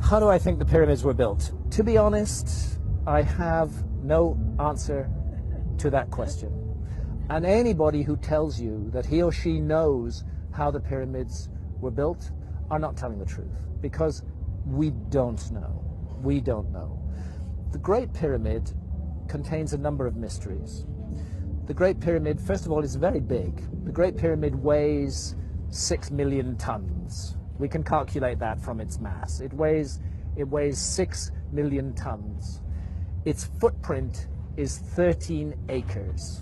How do I think the pyramids were built? To be honest, I have no answer to that question. And anybody who tells you that he or she knows how the pyramids were built are not telling the truth, because we don't know. We don't know. The Great Pyramid contains a number of mysteries. The Great Pyramid, first of all, is very big. The Great Pyramid weighs 6 million tons. We can calculate that from its mass. It weighs 6 million tons. Its footprint is 13 acres.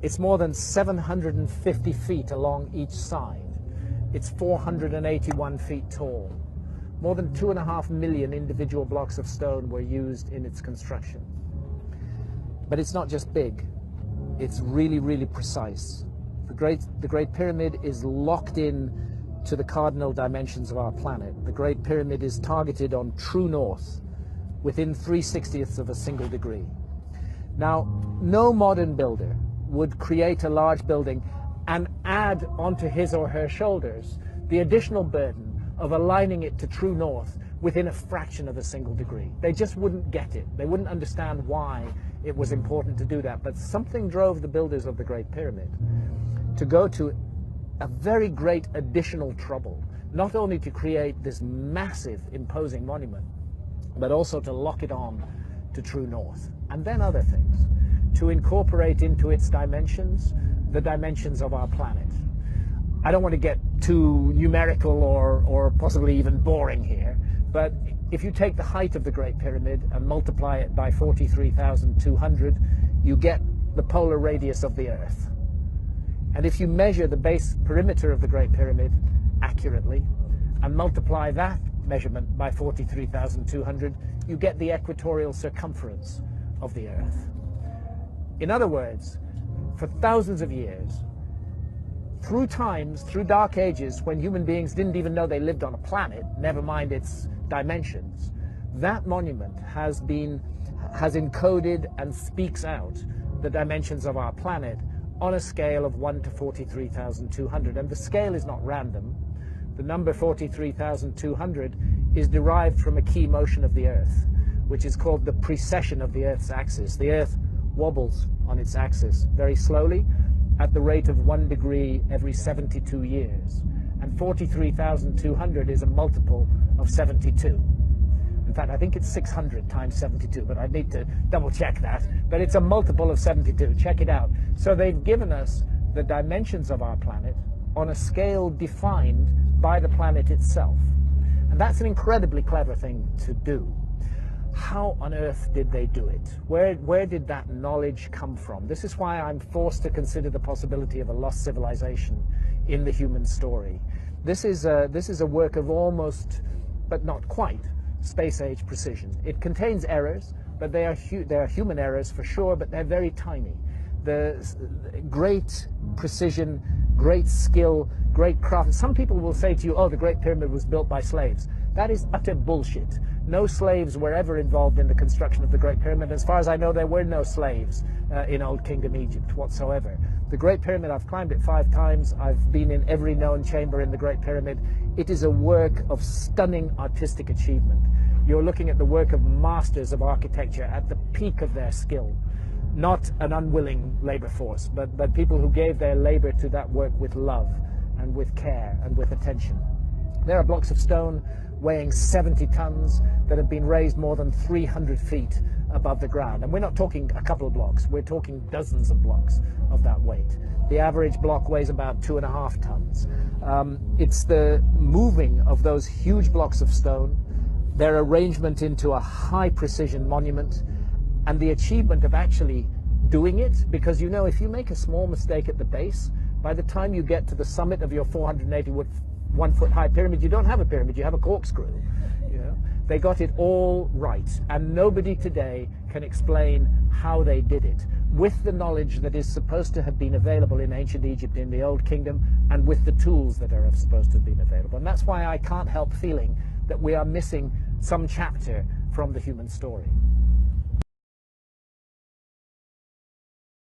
It's more than 750 feet along each side. It's 481 feet tall. More than 2.5 million individual blocks of stone were used in its construction. But it's not just big. It's really, really precise. The Great Pyramid is locked in to the cardinal dimensions of our planet. The Great Pyramid is targeted on true north within 3/60ths of a single degree. Now, no modern builder would create a large building and add onto his or her shoulders the additional burden of aligning it to true north within a fraction of a single degree. They just wouldn't get it. They wouldn't understand why it was important to do that. But something drove the builders of the Great Pyramid to go to a very great additional trouble, not only to create this massive, imposing monument, but also to lock it on to true north. And then other things, to incorporate into its dimensions the dimensions of our planet. I don't want to get too numerical or possibly even boring here, but if you take the height of the Great Pyramid and multiply it by 43,200, you get the polar radius of the Earth. And if you measure the base perimeter of the Great Pyramid accurately and multiply that measurement by 43,200, you get the equatorial circumference of the Earth. In other words, for thousands of years, through times, through dark ages, when human beings didn't even know they lived on a planet, never mind its dimensions, that monument has encoded and speaks out the dimensions of our planet on a scale of 1 to 43,200. And the scale is not random. The number 43,200 is derived from a key motion of the Earth, which is called the precession of the Earth's axis. The Earth wobbles on its axis very slowly at the rate of 1 degree every 72 years. And 43,200 is a multiple of 72. In fact, I think it's 600 times 72, but I need to double check that. But it's a multiple of 72. Check it out. So they've given us the dimensions of our planet on a scale defined by the planet itself. And that's an incredibly clever thing to do. How on earth did they do it? Where did that knowledge come from? This is why I'm forced to consider the possibility of a lost civilization in the human story. This is a work of almost, but not quite, space-age precision. It contains errors, but they are human errors for sure, but they're very tiny. The great precision, great skill, great craft. Some people will say to you, oh, the Great Pyramid was built by slaves. That is utter bullshit. No slaves were ever involved in the construction of the Great Pyramid. As far as I know, there were no slaves in Old Kingdom Egypt whatsoever. The Great Pyramid, I've climbed it 5 times. I've been in every known chamber in the Great Pyramid. It is a work of stunning artistic achievement. You're looking at the work of masters of architecture at the peak of their skill. Not an unwilling labor force, but people who gave their labor to that work with love and with care and with attention. There are blocks of stone weighing 70 tons that have been raised more than 300 feet above the ground. And we're not talking a couple of blocks, we're talking dozens of blocks of that weight. The average block weighs about 2.5 tons. It's the moving of those huge blocks of stone, their arrangement into a high precision monument, and the achievement of actually doing it, because you know, if you make a small mistake at the base, by the time you get to the summit of your 481-foot high pyramid, you don't have a pyramid, you have a corkscrew. You know? They got it all right, and nobody today can explain how they did it, with the knowledge that is supposed to have been available in ancient Egypt in the Old Kingdom, and with the tools that are supposed to have been available. And that's why I can't help feeling that we are missing some chapter from the human story.